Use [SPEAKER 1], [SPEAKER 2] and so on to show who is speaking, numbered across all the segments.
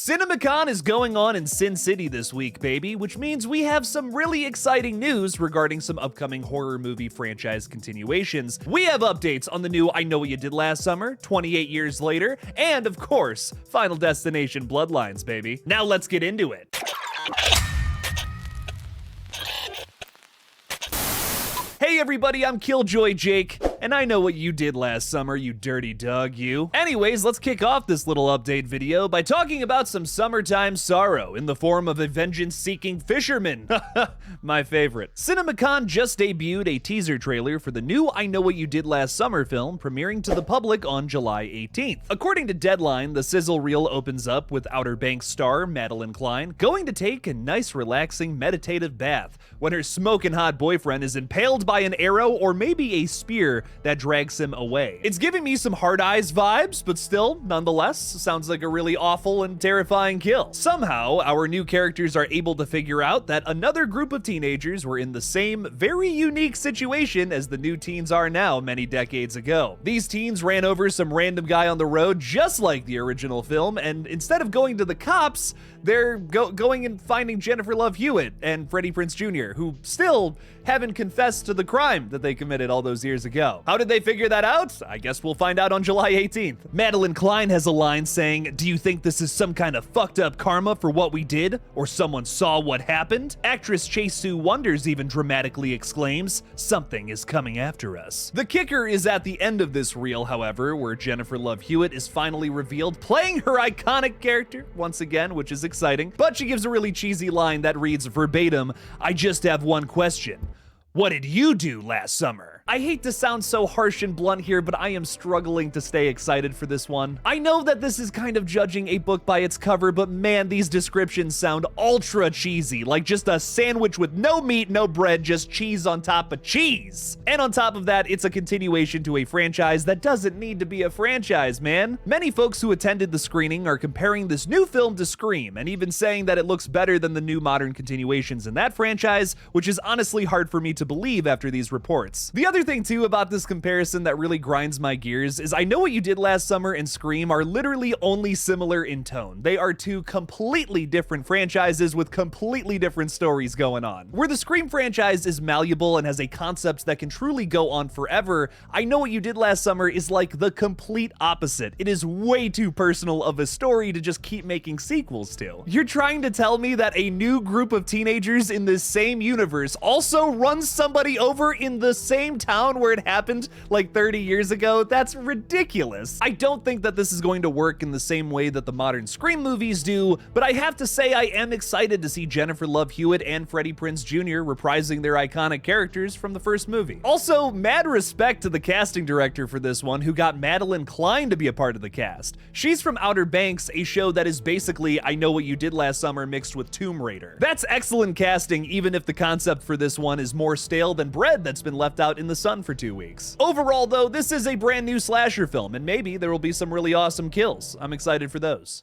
[SPEAKER 1] Cinemacon is going on in Sin City this week, baby, which means we have some really exciting news regarding some upcoming horror movie franchise continuations. We have updates on the new I Know What You Did Last Summer, 28 years later, and of course, Final Destination Bloodlines, baby. Now let's get into it. Hey everybody, I'm KillJoy Jake, and I know what you did last summer, you dirty dog, you. Anyways, let's kick off this little update video by talking about some summertime sorrow in the form of a vengeance-seeking fisherman. My favorite. Cinemacon just debuted a teaser trailer for the new I Know What You Did Last Summer film premiering to the public on July 18th. According to Deadline, the sizzle reel opens up with Outer Banks star Madeline Klein going to take a nice relaxing meditative bath when her smoking hot boyfriend is impaled by an arrow or maybe a spear that drags him away. It's giving me some Hard Eyes vibes, but still, nonetheless, sounds like a really awful and terrifying kill. Somehow, our new characters are able to figure out that another group of teenagers were in the same very unique situation as the new teens are now many decades ago. These teens ran over some random guy on the road just like the original film, and instead of going to the cops, they're going and finding Jennifer Love Hewitt and Freddie Prinze Jr., who still haven't confessed to the crime that they committed all those years ago. How did they figure that out? I guess we'll find out on July 18th. Madeline Klein has a line saying, "Do you think this is some kind of fucked up karma for what we did? Or someone saw what happened?" Actress Chase Sue Wonders even dramatically exclaims, "Something is coming after us." The kicker is at the end of this reel, however, where Jennifer Love Hewitt is finally revealed playing her iconic character once again, which is exciting, but she gives a really cheesy line that reads verbatim, "I just have one question. What did you do last summer?" I hate to sound so harsh and blunt here, but I am struggling to stay excited for this one. I know that this is kind of judging a book by its cover, but man, these descriptions sound ultra cheesy, like just a sandwich with no meat, no bread, just cheese on top of cheese. And on top of that, it's a continuation to a franchise that doesn't need to be a franchise, man. Many folks who attended the screening are comparing this new film to Scream, and even saying that it looks better than the new modern continuations in that franchise, which is honestly hard for me to believe after these reports. The other thing too about this comparison that really grinds my gears is I Know What You Did Last Summer and Scream are literally only similar in tone. They are two completely different franchises with completely different stories going on. Where the Scream franchise is malleable and has a concept that can truly go on forever, I Know What You Did Last Summer is like the complete opposite. It is way too personal of a story to just keep making sequels to. You're trying to tell me that a new group of teenagers in this same universe also runs somebody over in the same town where it happened like 30 years ago? That's ridiculous. I don't think that this is going to work in the same way that the modern Scream movies do, but I have to say I am excited to see Jennifer Love Hewitt and Freddie Prinze Jr. reprising their iconic characters from the first movie. Also, mad respect to the casting director for this one, who got Madeline Klein to be a part of the cast. She's from Outer Banks, a show that is basically I Know What You Did Last Summer mixed with Tomb Raider. That's excellent casting, even if the concept for this one is more stale than bread that's been left out in the sun for 2 weeks. Overall though, this is a brand new slasher film, and maybe there will be some really awesome kills. I'm excited for those.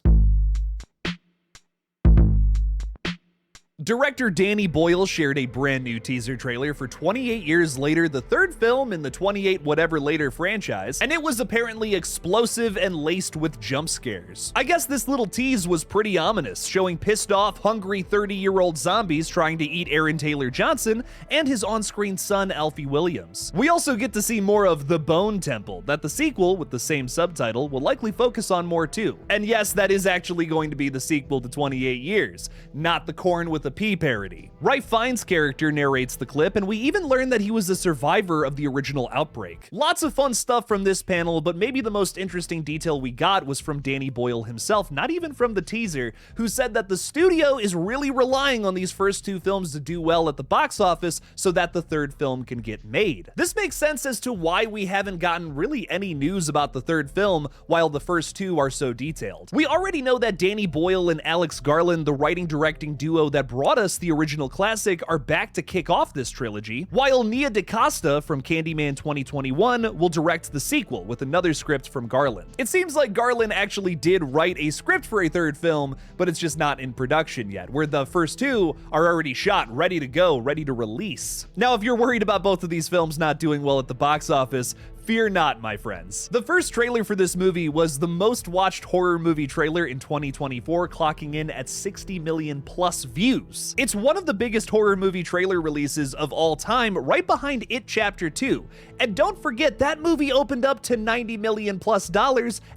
[SPEAKER 1] Director Danny Boyle shared a brand new teaser trailer for 28 Years Later, the third film in the 28 Whatever Later franchise, and it was apparently explosive and laced with jump scares. I guess this little tease was pretty ominous, showing pissed off, hungry 30-year-old zombies trying to eat Aaron Taylor Johnson and his on-screen son Alfie Williams. We also get to see more of The Bone Temple, that the sequel with the same subtitle will likely focus on more too. And yes, that is actually going to be the sequel to 28 Years, not the Corn with a P parody. Ralph Fiennes' character narrates the clip, and we even learn that he was a survivor of the original outbreak. Lots of fun stuff from this panel, but maybe the most interesting detail we got was from Danny Boyle himself, not even from the teaser, who said that the studio is really relying on these first two films to do well at the box office so that the third film can get made. This makes sense as to why we haven't gotten really any news about the third film while the first two are so detailed. We already know that Danny Boyle and Alex Garland, the writing-directing duo that brought us the original classic, are back to kick off this trilogy, while Nia DaCosta from Candyman 2021 will direct the sequel with another script from Garland. It seems like Garland actually did write a script for a third film, but it's just not in production yet, where the first two are already shot, ready to go, ready to release. Now, if you're worried about both of these films not doing well at the box office, Fear not, my friends. The first trailer for this movie was the most watched horror movie trailer in 2024, clocking in at 60 million plus views. It's one of the biggest horror movie trailer releases of all time, right behind It Chapter 2. And don't forget, that movie opened up to $90 million plus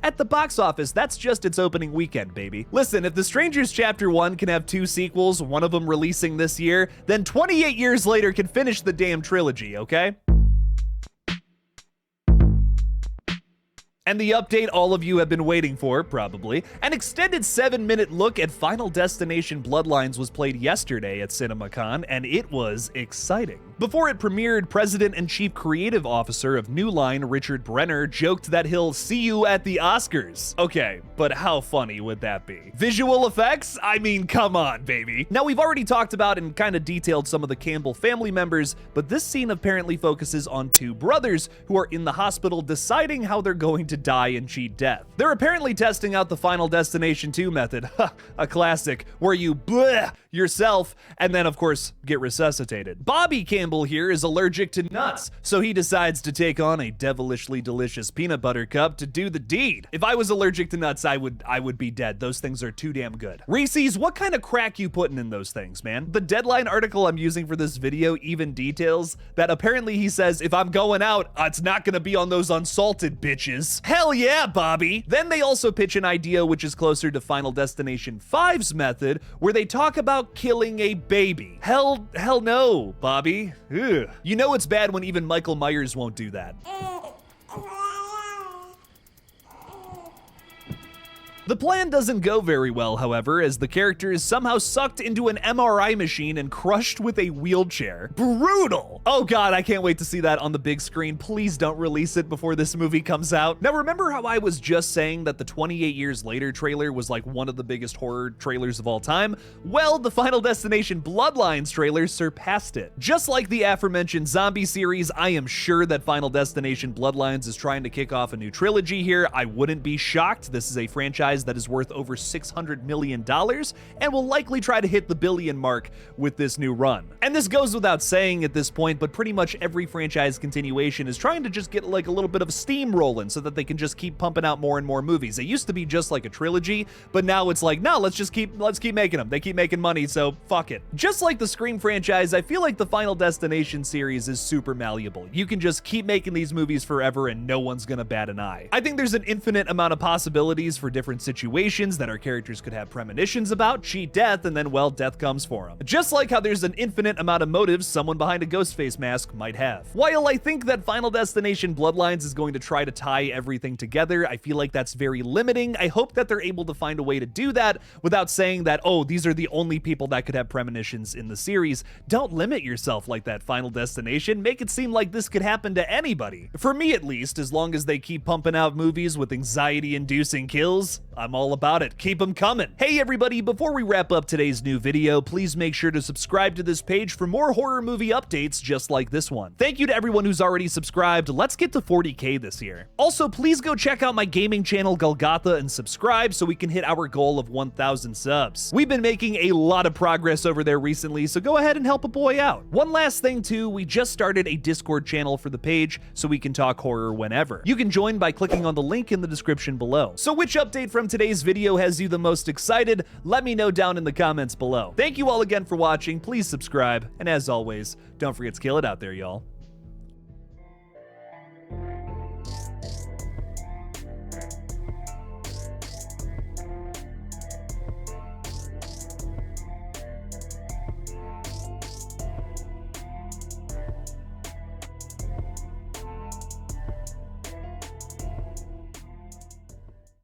[SPEAKER 1] at the box office. That's just its opening weekend, baby. Listen, if The Strangers Chapter 1 can have 2 sequels, one of them releasing this year, then 28 years later can finish the damn trilogy, okay? And the update all of you have been waiting for, probably. An extended 7-minute look at Final Destination Bloodlines was played yesterday at Cinemacon, and it was exciting. Before it premiered, President and Chief Creative Officer of New Line, Richard Brenner, joked that he'll see you at the Oscars. Okay, but how funny would that be? Visual effects? I mean, come on, baby. Now, we've already talked about and kind of detailed some of the Campbell family members, but this scene apparently focuses on 2 brothers who are in the hospital deciding how they're going to die and cheat death. They're apparently testing out the Final Destination 2 method, a classic, where you bleh yourself and then, of course, get resuscitated. Bobby Campbell here is allergic to nuts, so he decides to take on a devilishly delicious peanut butter cup to do the deed. If I was allergic to nuts, I would be dead. Those things are too damn good. Reese's, what kind of crack you putting in those things, man? The Deadline article I'm using for this video even details that apparently he says, if I'm going out, it's not gonna be on those unsalted bitches. Hell yeah, Bobby! Then they also pitch an idea which is closer to Final Destination 5's method, where they talk about killing a baby. Hell no, Bobby. Ugh. You know it's bad when even Michael Myers won't do that. The plan doesn't go very well, however, as the character is somehow sucked into an MRI machine and crushed with a wheelchair. Brutal! Oh god, I can't wait to see that on the big screen. Please don't release it before this movie comes out. Now, remember how I was just saying that the 28 Years Later trailer was like one of the biggest horror trailers of all time? Well, the Final Destination Bloodlines trailer surpassed it. Just like the aforementioned zombie series, I am sure that Final Destination Bloodlines is trying to kick off a new trilogy here. I wouldn't be shocked. This is a franchise that is worth over $600 million and will likely try to hit the billion mark with this new run. And this goes without saying at this point, but pretty much every franchise continuation is trying to just get like a little bit of steam rolling so that they can just keep pumping out more and more movies. It used to be just like a trilogy, but now it's like, no, let's keep making them. They keep making money, so fuck it. Just like the Scream franchise, I feel like the Final Destination series is super malleable. You can just keep making these movies forever and no one's gonna bat an eye. I think there's an infinite amount of possibilities for different situations that our characters could have premonitions about, cheat death, and then, well, death comes for them. Just like how there's an infinite amount of motives someone behind a ghost face mask might have. While I think that Final Destination Bloodlines is going to try to tie everything together, I feel like that's very limiting. I hope that they're able to find a way to do that without saying that, oh, these are the only people that could have premonitions in the series. Don't limit yourself like that, Final Destination. Make it seem like this could happen to anybody. For me, at least, as long as they keep pumping out movies with anxiety-inducing kills, I'm all about it. Keep them coming. Hey everybody, before we wrap up today's new video, please make sure to subscribe to this page for more horror movie updates just like this one. Thank you to everyone who's already subscribed. Let's get to 40K this year. Also, please go check out my gaming channel GullGotha and subscribe so we can hit our goal of 1,000 subs. We've been making a lot of progress over there recently, so go ahead and help a boy out. One last thing too, we just started a Discord channel for the page so we can talk horror whenever. You can join by clicking on the link in the description below. So which update from today's video has you the most excited? Let me know down in the comments below. Thank you all again for watching. Please subscribe, and as always, don't forget to kill it out there, y'all.